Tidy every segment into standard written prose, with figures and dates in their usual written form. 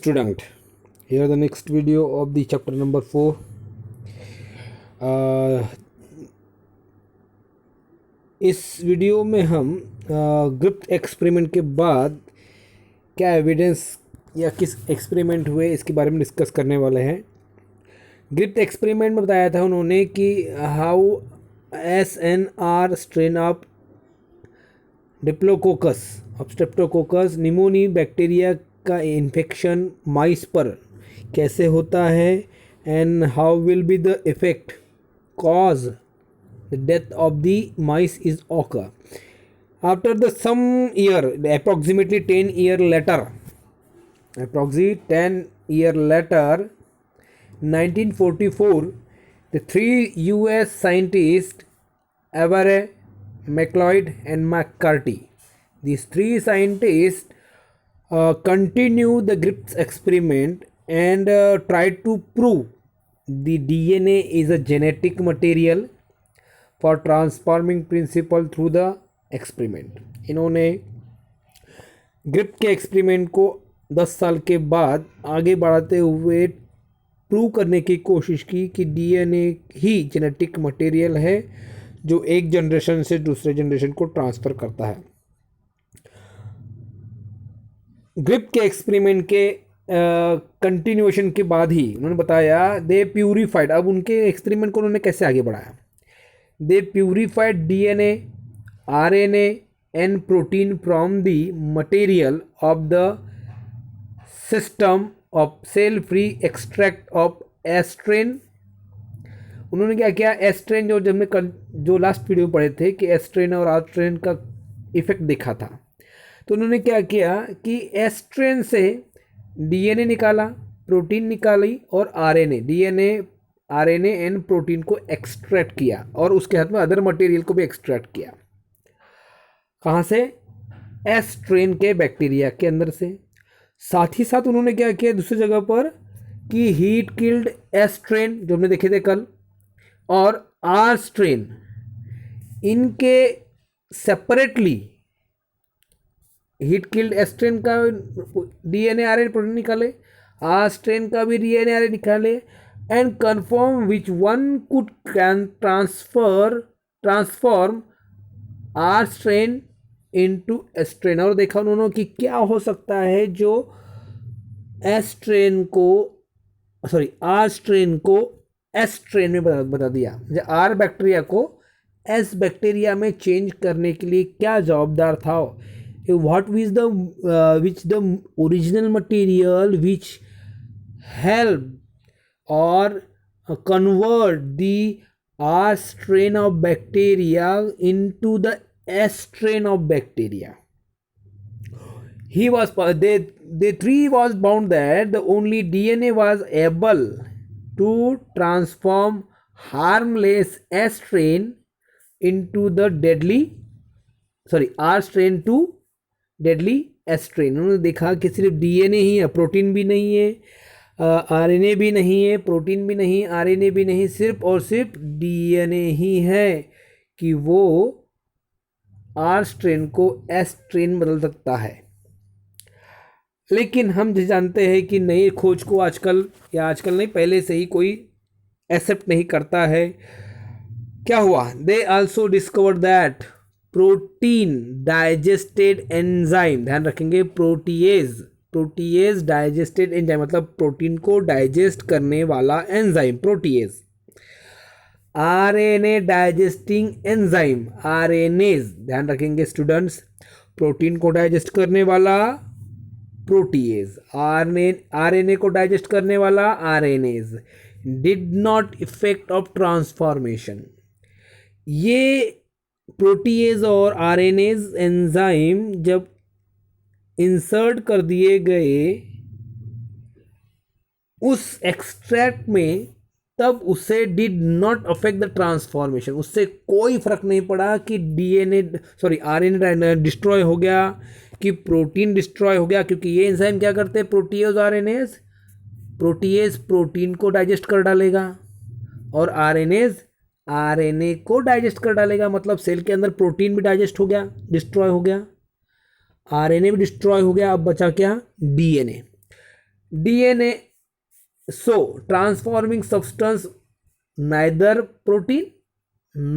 Student, here the next video of the chapter number 4. इस video में हम gripped experiment के बाद क्या एविडेंस या किस एक्सपेरिमेंट हुए इसके बारे में डिस्कस करने वाले हैं। ग्रिप्ट एक्सपेरिमेंट में बताया था उन्होंने कि how SNR strain of diplococcus of streptococcus pneumoniae bacteria का इन्फेक्शन माइस पर कैसे होता है and how will be the effect cause the death of the mice is occur after the some year approximately 10 year later 1944 the three US scientists Avery, McLeod and McCarthy, these three scientists continue the Grips experiment and try to prove the DNA is a genetic material for transforming principle through the experiment. इन्होंने grip के experiment को 10 साल के बाद आगे बढ़ाते हुए prove करने की कोशिश की कि DNA ही जेनेटिक मटेरियल है जो एक जनरेशन से दूसरे जनरेशन को ट्रांसफ़र करता है। ग्रिप के एक्सपेरिमेंट के कंटिन्यूएशन के बाद ही उन्होंने बताया दे प्यूरिफाइड, अब उनके एक्सपेरिमेंट को उन्होंने कैसे आगे बढ़ाया, दे purified DNA, RNA and protein from the material of the system of cell-free extract of एस्ट्रेन। उन्होंने क्या किया, एस्ट्रेन जो हमने कल जो लास्ट वीडियो पढ़े थे कि एस्ट्रेन और आस्ट्रेन का इफेक्ट देखा था, तो उन्होंने क्या किया कि एस्ट्रेन से DNA निकाला, प्रोटीन निकाली और DNA, RNA एंड प्रोटीन को एक्सट्रैक्ट किया और उसके साथ में अदर मटेरियल को भी एक्सट्रैक्ट किया। कहाँ से? एस्ट्रेन के बैक्टीरिया के अंदर से। साथ ही साथ उन्होंने क्या किया दूसरी जगह पर कि हीट किल्ड एस्ट्रेन जो हमने देखे थे कल और आर स्ट्रेन, इनके सेपरेटली हीट किल्ड एस्ट्रेन का DNA RNA प्रोटीन निकाले, आर स्ट्रेन का भी DNA RNA निकाले and confirm which one could can transform R strain into S strain. और देखा उन्होंने कि क्या हो सकता है जो आर स्ट्रेन को एस्ट्रेन में बता दिया, आर बैक्टीरिया को एस बैक्टीरिया में चेंज करने के लिए क्या जवाबदार था, what which the original material which help और convert the R strain of bacteria into the S strain of bacteria. They three was bound that the only DNA was able to transform harmless S strain into the R strain to deadly S strain. उन्होंने देखा कि सिर्फ DNA ही है, protein भी नहीं है, RNA भी नहीं है, प्रोटीन भी नहीं, RNA भी नहीं, सिर्फ और सिर्फ DNA ही है कि वो आर स्ट्रेन को एस स्ट्रेन बदल सकता है। लेकिन हम जानते हैं कि नई खोज को आजकल नहीं पहले से ही कोई एक्सेप्ट नहीं करता है। क्या हुआ, they also discover that protein digested enzyme, ध्यान रखेंगे प्रोटीएज डाइजेस्टेड एंजाइम मतलब प्रोटीन को डाइजेस्ट करने वाला enzyme protease, RNA digesting enzyme RNAs, ध्यान रखेंगे स्टूडेंट्स, प्रोटीन को डाइजेस्ट करने वाला प्रोटीएज, RNA को डाइजेस्ट करने वाला RNAs did not effect of transformation. ये प्रोटीएज और RNAs एंजाइम जब इंसर्ट कर दिए गए उस एक्सट्रैक्ट में तब उससे did not affect the transformation, उससे कोई फर्क नहीं पड़ा कि RNA डिस्ट्रॉय हो गया कि प्रोटीन डिस्ट्रॉय हो गया, क्योंकि ये एंजाइम क्या करते हैं प्रोटीएज RNAs, प्रोटीएज प्रोटीन को डाइजेस्ट कर डालेगा और RNAs RNA को डाइजेस्ट कर डालेगा। मतलब सेल के अंदर प्रोटीन भी डाइजेस्ट हो गया, डिस्ट्रॉय हो गया, RNA भी डिस्ट्रॉय हो गया, अब बचा क्या DNA। DNA so transforming substance neither protein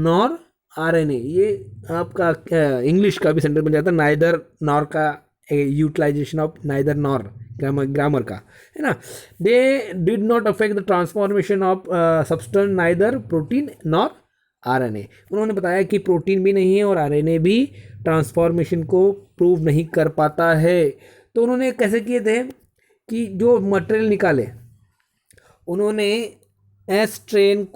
nor RNA, ये आपका इंग्लिश का भी सेंटेंस बन जाता है, नाइदर नॉर का utilisation of neither nor grammar का, है ना। They did not affect the transformation of substance neither protein nor RNA. उन्होंने बताया कि प्रोटीन भी नहीं है और आरएनए भी ट्रांसफॉर्मेशन को प्रूव नहीं कर पाता है। तो उन्होंने कैसे किए थे कि जो मटेरियल निकाले उन्होंने S train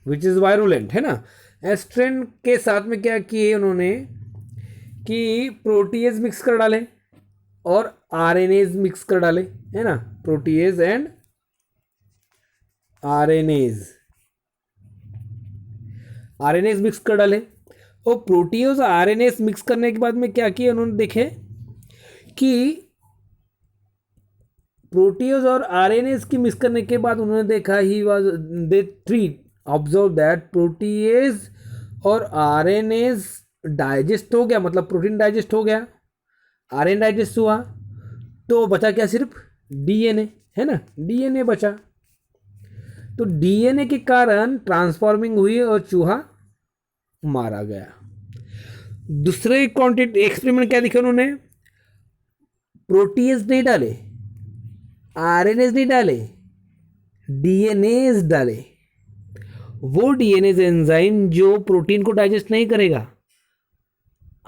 which is virulent, है ना। एस ट्रेन के साथ में क्या किए उन्होंने कि प्रोटीएज मिक्स कर डाले और आरएनएज मिक्स कर डाले, है ना, प्रोटीएज एंड आरएनएज मिक्स कर डाले। और प्रोटीएज और आरएनएज मिक्स करने के बाद में क्या किया उन्होंने, देखे कि प्रोटीज और आरएनएज की मिक्स करने के बाद उन्होंने देखा he was they three observe that protease और आरएनएज डाइजेस्ट हो गया, मतलब प्रोटीन डाइजेस्ट हो गया, आरएनए डाइजेस्ट हुआ, तो बचा क्या, सिर्फ डीएनए, है ना, डीएनए बचा। तो डीएनए के कारण ट्रांसफॉर्मिंग हुई और चूहा मारा गया। दूसरे क्वांटिटी एक्सपेरिमेंट क्या दिखा उन्होंने, प्रोटीज नहीं डाले, आरएनएज नहीं डाले, डीएनएज डाले। वो डीएनएज एंजाइम जो प्रोटीन को डाइजेस्ट नहीं करेगा,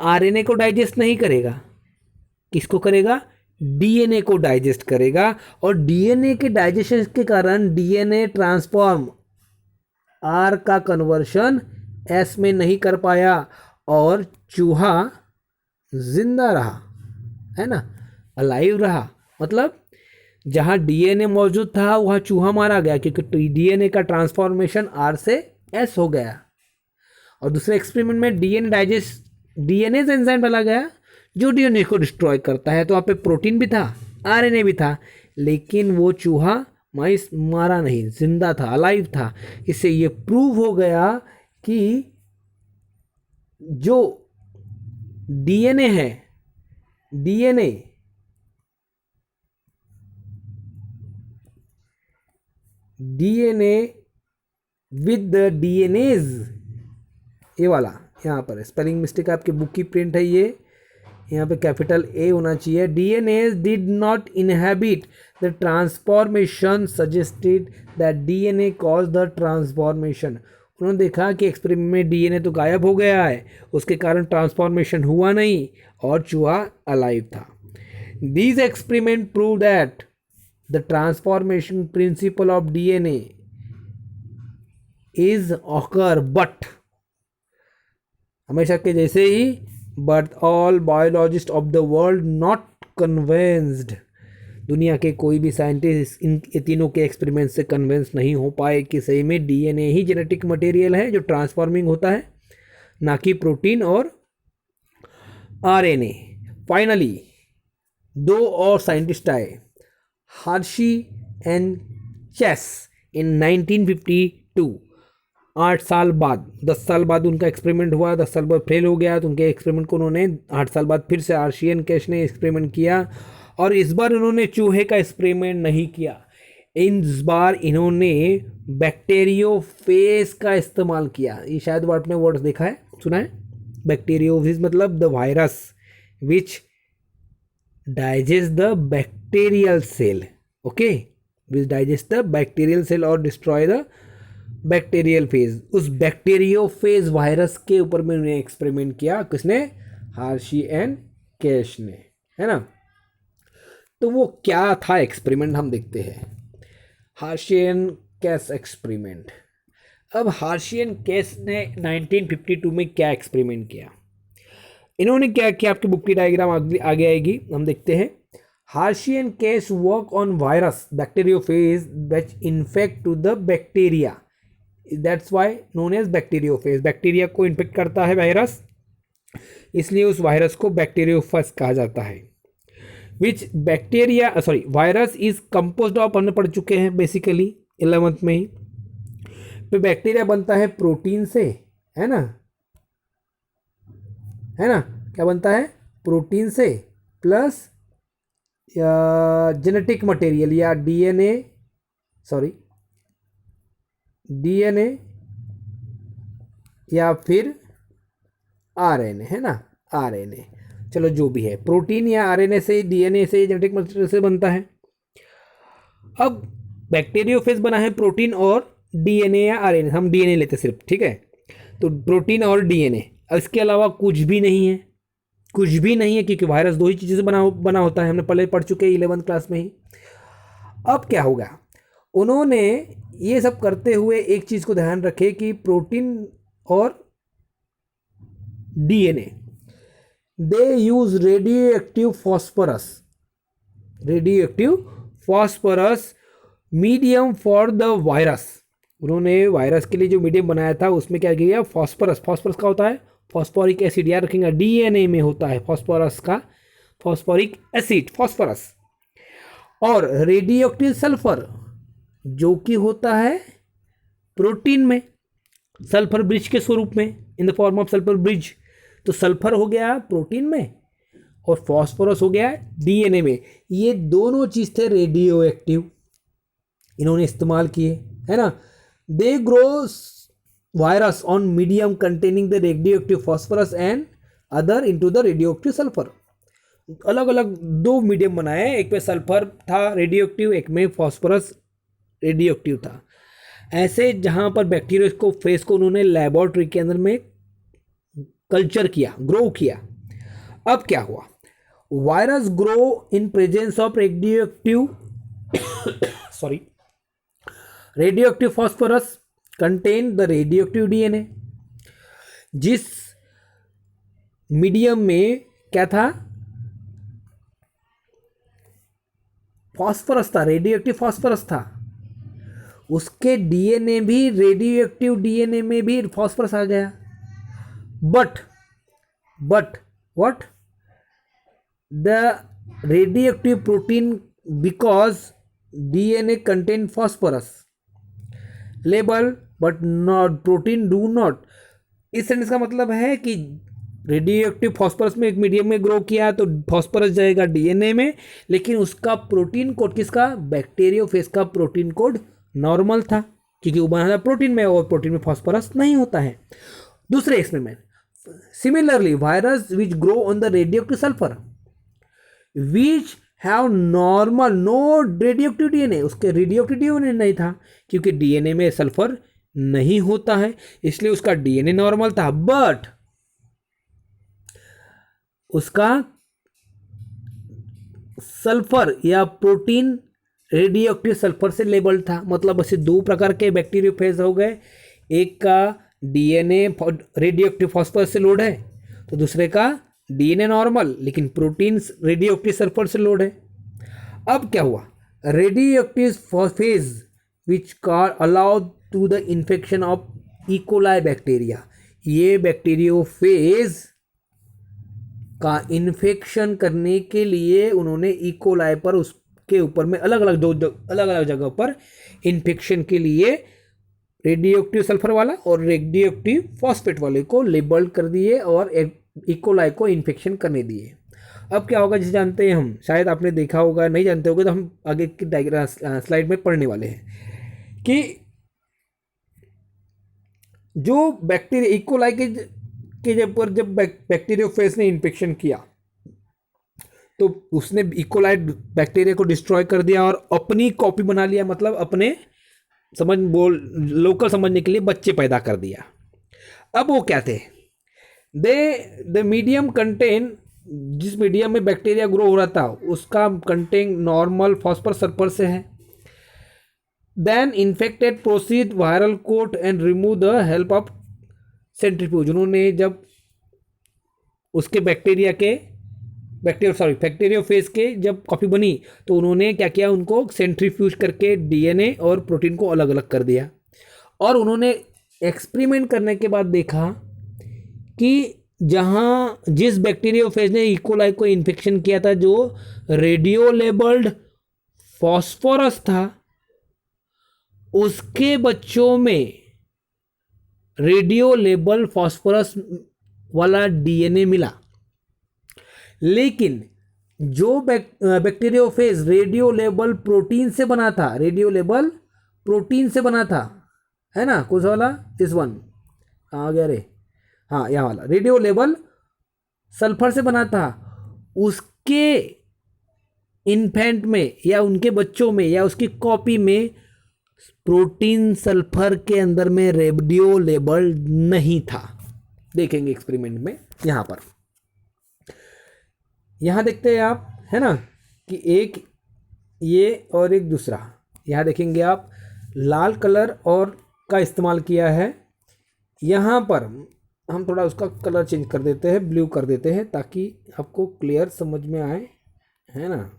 आरएनए को डाइजेस्ट नहीं करेगा, किसको करेगा, डीएनए को डाइजेस्ट करेगा। और डीएनए के डाइजेशन के कारण डीएनए ट्रांसफॉर्म आर का कन्वर्शन एस में नहीं कर पाया और चूहा जिंदा रहा, है ना, अलाइव रहा। मतलब जहाँ डीएनए मौजूद था वहाँ चूहा मारा गया क्योंकि डीएनए का ट्रांसफॉर्मेशन आर से एस हो गया। और दूसरे एक्सपेरिमेंट में डीएनए एंजाइम डाला गया जो डीएनए को डिस्ट्रॉय करता है। तो वहाँ पे प्रोटीन भी था, आरएनए भी था, लेकिन वो चूहा मारा नहीं, जिंदा था, अलाइव था। इससे ये प्रूव हो गया कि जो डीएनए है, डीएनए विद द डीएनएज, ये वाला यहाँ पर स्पेलिंग मिस्टेक आपकी बुक की प्रिंट है, ये यहाँ पे कैपिटल ए होना चाहिए। DNAs did not inhibit the transformation suggested that DNA cause the transformation. उन्होंने देखा कि एक्सपेरिमेंट में डीएनए तो गायब हो गया है, उसके कारण ट्रांसफॉर्मेशन हुआ नहीं और चूहा अलाइव था। These experiment prove that the transformation principle of DNA is occur but हमेशा के जैसे ही but all biologists of the world not convinced, दुनिया के कोई भी साइंटिस्ट इन तीनों के एक्सपेरिमेंट से कन्विंस नहीं हो पाए कि सही में डीएनए ही जेनेटिक मटेरियल है जो ट्रांसफॉर्मिंग होता है, ना कि प्रोटीन और आरएनए। फाइनली दो और साइंटिस्ट आए, हार्शी एंड चेस, इन 1952। 8 साल बाद, 10 साल बाद उनका एक्सपेरिमेंट हुआ, 10 साल बाद फेल हो गया, तो उनके एक्सपेरिमेंट को उन्होंने 8 साल बाद फिर से हार्शी एंड कैश ने एक्सपेरिमेंट किया। और इस बार उन्होंने चूहे का एक्सपेरिमेंट नहीं किया, इस बार इन्होंने बैक्टीरियोफेज का इस्तेमाल किया। ये शायद आपने वर्ड देखा है, सुना है, बैक्टीरियोफेज मतलब the virus which digest the bacterial cell, okay, which digest the bacterial cell or destroy the bacterial phase। उस बैक्टीरियोफेज वायरस के ऊपर में उन्होंने एक्सपेरिमेंट किया, किसने, हार्शी एंड कैश ने, है ना। तो वो क्या था एक्सपेरिमेंट, हम देखते हैं, हार्शी एंड कैश एक्सपेरिमेंट। अब हार्शी एंड कैश ने 1952 में क्या एक्सपेरिमेंट किया, इन्होंने क्या किया, आपकी बुक की डायग्राम आगे आएगी, हम देखते हैं। Hershey and Chase work on virus bacteriophage which infect to the bacteria, that's why known as bacteriophage. Bacteria को इन्फेक्ट करता है वायरस, इसलिए उस वायरस को बैक्टीरियोफेज कहा जाता है। विच bacteria virus is composed of, हमने पढ़ चुके हैं बेसिकली 11th में ही। तो बैक्टीरिया बनता है प्रोटीन से, है ना, है ना, क्या बनता है, प्रोटीन से प्लस जेनेटिक मटेरियल या डीएनए, सॉरी डीएनए या फिर आरएनए, है ना, आरएनए, चलो जो भी है, प्रोटीन या आरएनए से, डीएनए से, जेनेटिक मटेरियल से बनता है। अब बैक्टीरियोफेज बना है प्रोटीन और डीएनए या आरएनए, हम डीएनए लेते सिर्फ, ठीक है, तो प्रोटीन और डीएनए, इसके अलावा कुछ भी नहीं है, कुछ भी नहीं है, क्योंकि वायरस दो ही चीज़ों से बना होता है, हमने पहले पढ़ चुके हैं 11th क्लास में ही। अब क्या होगा, उन्होंने ये सब करते हुए एक चीज़ को ध्यान रखे कि प्रोटीन और DNA, they use radio active phosphorus medium for the virus. उन्होंने वायरस के लिए जो मीडियम बनाया था उसमें क्या किया, फॉस्फोरस का होता है फॉस्फोरिक एसिड, याद रखेंगे, डीएनए में होता है फॉस्फोरस का फॉस्फोरिक एसिड, फॉस्फोरस, और रेडियो एक्टिव सल्फर जो कि होता है प्रोटीन में, सल्फर ब्रिज के स्वरूप में, in the form of sulphur bridge. तो सल्फर हो गया प्रोटीन में और फॉस्फोरस हो गया डीएनए में। ये दोनों चीज थे रेडियो एक्टिव, इन्होंने इस्तेमाल किए, है ना। They grow virus on medium containing the radio active phosphorus and other into the radio active sulphur. अलग अलग दो मीडियम बनाए, एक में सल्फर था रेडियो एक्टिव, एक में फॉस्फोरस रेडियो एक्टिव था। ऐसे जहां पर बैक्टीरिया को फेस को उन्होंने लेबोरेटरी के अंदर में कल्चर किया, ग्रो किया। अब क्या हुआ, virus grow in presence of radio active radioactive phosphorus contain the radioactive DNA. जिस मीडियम में क्या था, फॉस्फोरस था, रेडियोएक्टिव फॉस्फोरस था, उसके डीएनए भी, रेडियोएक्टिव डीएनए में भी फॉस्फोरस आ गया। But what, the radioactive protein because DNA contain phosphorus label but not protein do not. इस सेंटेंस का मतलब है कि रेडियोएक्टिव फॉस्फोरस में एक मीडियम में ग्रो किया तो फॉस्फोरस जाएगा डीएनए में, लेकिन उसका प्रोटीन कोड किसका, बैक्टीरियोफेज का प्रोटीन कोड नॉर्मल था, क्योंकि वो बना था प्रोटीन में और प्रोटीन में फॉस्फोरस नहीं होता है। दूसरे experiment, similarly virus which grow on the radioactive sulphur which have normal no radioactive DNA, उसके रेडियोएक्टिव डीएनए नहीं था, क्योंकि डीएनए में सल्फर नहीं होता है, इसलिए उसका डीएनए नॉर्मल था, बट उसका सल्फर या प्रोटीन रेडियोएक्टिव सल्फर से लेबल्ड था। मतलब ऐसे दो प्रकार के बैक्टीरियोफेज हो गए, एक का डीएनए रेडियोएक्टिव फॉस्फोरस से लोड है, तो दूसरे का डीएनए नॉर्मल लेकिन प्रोटीन रेडियोएक्टिव सल्फर से लोड है। अब क्या हुआ, radioactive phage which car allow to the infection of E coli bacteria, ये बैक्टीरियोफेज का इन्फेक्शन करने के लिए उन्होंने इकोलाई पर, उसके ऊपर में अलग अलग जगह पर इन्फेक्शन के लिए रेडियोएक्टिव सल्फर वाला और रेडियोएक्टिव फॉस्फेट वाले को लेबल्ड कर दिए और इकोलाई को इन्फेक्शन करने दिए। अब क्या होगा, जिसे जानते हैं हम, शायद आपने देखा होगा, नहीं जानते होगे तो हम आगे की स्लाइड में पढ़ने वाले हैं कि जो बैक्टीरिया इकोलाई के जब बैक्टीरियोफेज ने इन्फेक्शन किया तो उसने इकोलाई बैक्टीरिया को डिस्ट्रॉय कर दिया और अपनी कॉपी बना लिया, मतलब अपने लोकल समझने के लिए बच्चे पैदा कर दिया। अब वो क्या थे, द मीडियम कंटेन, जिस मीडियम में बैक्टीरिया ग्रो हो रहा था उसका कंटेन नॉर्मल फॉस्फोरस सल्फर से है। Then infected proceed viral coat and remove the help of centrifuge. उन्होंने जब उसके बैक्टीरियोफेज के जब कॉपी बनी तो उन्होंने क्या किया, उनको सेंट्रीफ्यूज करके डीएनए और प्रोटीन को अलग अलग कर दिया। और उन्होंने एक्सपेरिमेंट करने के बाद देखा कि जिस बैक्टीरियोफेज ने इकोलाई को इन्फेक्शन किया था, जो रेडियो लेबल्ड फॉस्फोरस था, उसके बच्चों में रेडियो लेबल फॉस्फोरस वाला डीएनए मिला, लेकिन जो बैक्टीरियोफेज रेडियो लेबल प्रोटीन से बना था, रेडियो लेबल प्रोटीन से बना था, है ना, कौन सा वाला, दिस वन, कहाँ गया रे, हाँ यहाँ वाला, रेडियो लेबल सल्फर से बना था, उसके इन्फेंट में या उनके बच्चों में या उसकी कॉपी में प्रोटीन सल्फर के अंदर में रेडियो लेबल नहीं था। देखेंगे एक्सपेरिमेंट में यहाँ पर, यहाँ देखते हैं आप, है ना, कि एक ये और एक दूसरा, यहाँ देखेंगे आप लाल कलर और का इस्तेमाल किया है। यहाँ पर हम थोड़ा उसका कलर चेंज कर देते हैं, ब्लू कर देते हैं, ताकि आपको क्लियर समझ में आए, है ना,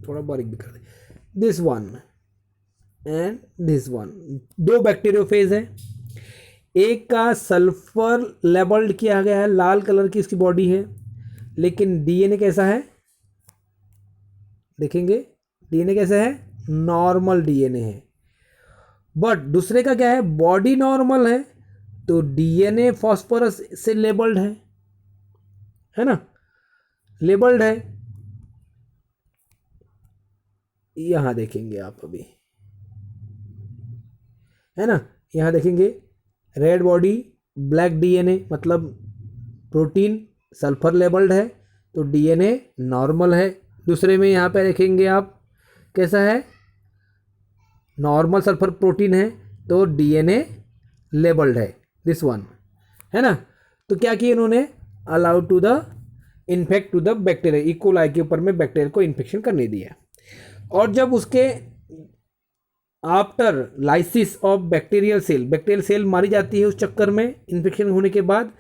थोड़ा बारीक भी कर दे। This one and this one, दो बैक्टीरियोफेज है, एक का सल्फर लेबल्ड किया गया है, लाल कलर की इसकी बॉडी है, लेकिन डीएनए कैसा है, देखेंगे डीएनए कैसा है, नॉर्मल डीएनए है। बट दूसरे का क्या है, बॉडी नॉर्मल है, तो डीएनए फॉस्फोरस से लेबल्ड है ना, लेबल्ड है। यहां देखेंगे आप अभी, है ना, यहां देखेंगे रेड बॉडी ब्लैक डीएनए, मतलब प्रोटीन सल्फर लेबल्ड है, तो डीएनए नॉर्मल है। दूसरे में यहाँ पे देखेंगे आप कैसा है, नॉर्मल सल्फर प्रोटीन है, तो डीएनए लेबल्ड है, दिस वन, है ना। तो क्या किया इन्होंने, allow to the infect to the bacteria, E coli के ऊपर में बैक्टीरिया को इन्फेक्शन करने दिया। और जब उसके after lysis of bacterial cell मारी जाती है उस चक्कर में इन्फेक्शन होने के बाद,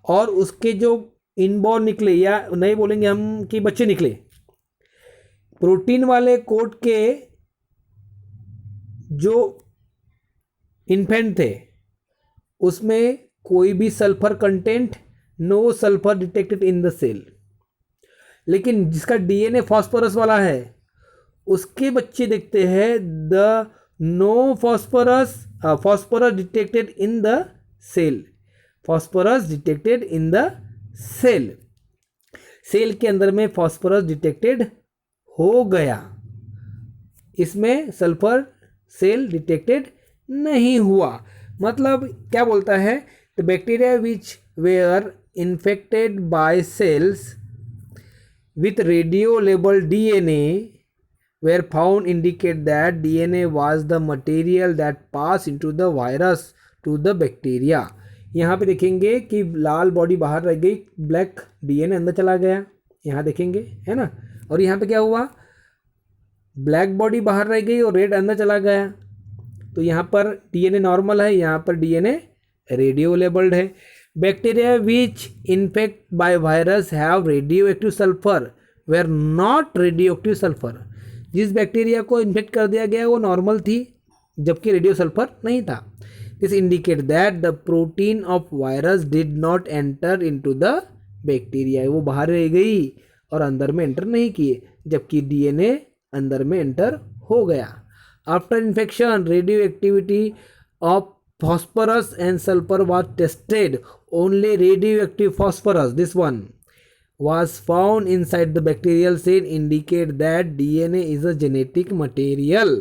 और उसके जो इनबॉर्न निकले, या नहीं बोलेंगे हम कि बच्चे निकले, प्रोटीन वाले कोट के जो इन्फेंट थे उसमें कोई भी sulphur content, no sulphur detected in the cell. लेकिन जिसका डीएनए फॉस्फोरस वाला है उसके बच्चे देखते हैं the no phosphorus detected in the cell, phosphorus detected in the cell, cell के अंदर में फॉस्फोरस डिटेक्टेड हो गया, इसमें सल्फर सेल डिटेक्टेड नहीं हुआ। मतलब क्या बोलता है, the bacteria which were infected by cells with radio labeled DNA were found indicate that DNA was the material that passed into the virus to the bacteria। यहाँ पे देखेंगे कि लाल बॉडी बाहर रह गई, ब्लैक डीएनए अंदर चला गया, यहाँ देखेंगे, है ना। और यहाँ पे क्या हुआ, ब्लैक बॉडी बाहर रह गई और रेड अंदर चला गया, तो यहाँ पर डीएनए नॉर्मल है, यहाँ पर डीएनए रेडियो लेबल्ड है। Bacteria which infect by virus have radio active sulphur were not radio active sulphur. जिस बैक्टीरिया को इन्फेक्ट कर दिया गया वो नॉर्मल थी, जबकि रेडियो सल्फर नहीं था। This indicate that the protein of virus did not enter into the bacteria, वो बाहर रह गई और अंदर में एंटर नहीं किए, जबकि डीएनए अंदर में एंटर हो गया। After infection radio activity of phosphorus and sulfur was tested, only radioactive phosphorus, this one, was found inside the bacterial cell, indicate that DNA is a genetic material।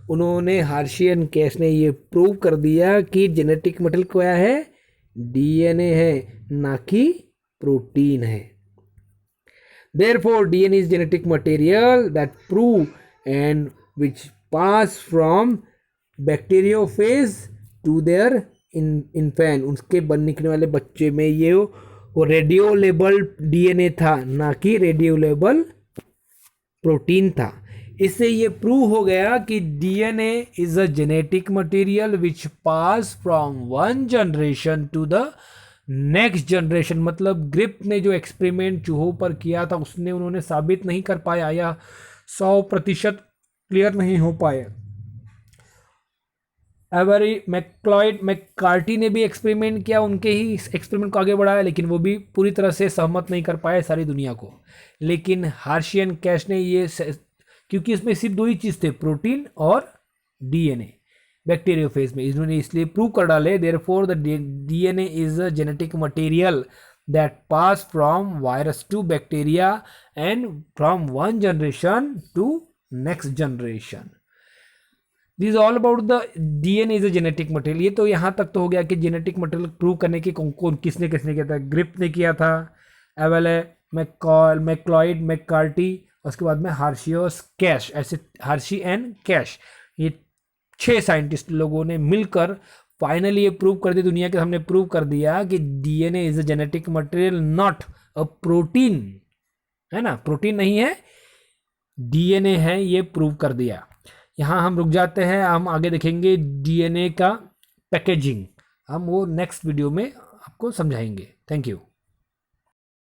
उन्होंने हार्शियन case ने ये prove कर दिया कि genetic material क्या है, DNA है, ना कि प्रोटीन है। Therefore DNA is genetic material that prove and which pass from bacteriophage to their infant, उसके निकलने वाले बच्चे में ये वो रेडियो लेबल डीएनए था, ना कि रेडियो लेबल प्रोटीन था। इससे ये प्रूव हो गया कि DNA is a genetic material which pass from one generation to the next generation. मतलब ग्रिप ने जो एक्सपेरिमेंट चूहों पर किया था उसने उन्होंने साबित नहीं कर पाया या 100% क्लियर नहीं हो पाए। एवरी मैककार्टी ने भी एक्सपेरिमेंट किया, उनके ही एक्सपेरिमेंट को आगे बढ़ाया, लेकिन वो भी पूरी तरह से सहमत नहीं कर पाए सारी दुनिया को। लेकिन हार्शियन कैश ने ये, क्योंकि इसमें सिर्फ दो ही चीज़ थे, प्रोटीन और डीएनए बैक्टीरियोफेज में, इन्होंने इसलिए प्रूव कर डाले therefore the DNA is a genetic material that pass from virus to bacteria and from one generation to next generation. This is all about the DNA is a genetic material. ये तो यहाँ तक तो हो गया कि जेनेटिक मटेरियल प्रूव करने की कौन किसने किसने किया था. ग्रिप ने किया था, एवेले, मैक्लॉइड, मैककार्टी, उसके बाद में हार्शी और कैश, ऐसे हार्शी एंड कैश, ये 6 साइंटिस्ट लोगों ने मिलकर फाइनली ये प्रूव कर दिया, दुनिया के सामने प्रूव कर दिया कि DNA is a genetic material, not a protein. है ना, प्रोटीन नहीं है, डीएनए है, ये प्रूव कर दिया. यहाँ हम रुक जाते हैं, हम आगे देखेंगे डीएनए का पैकेजिंग, हम वो नेक्स्ट वीडियो में आपको समझाएंगे. Thank you.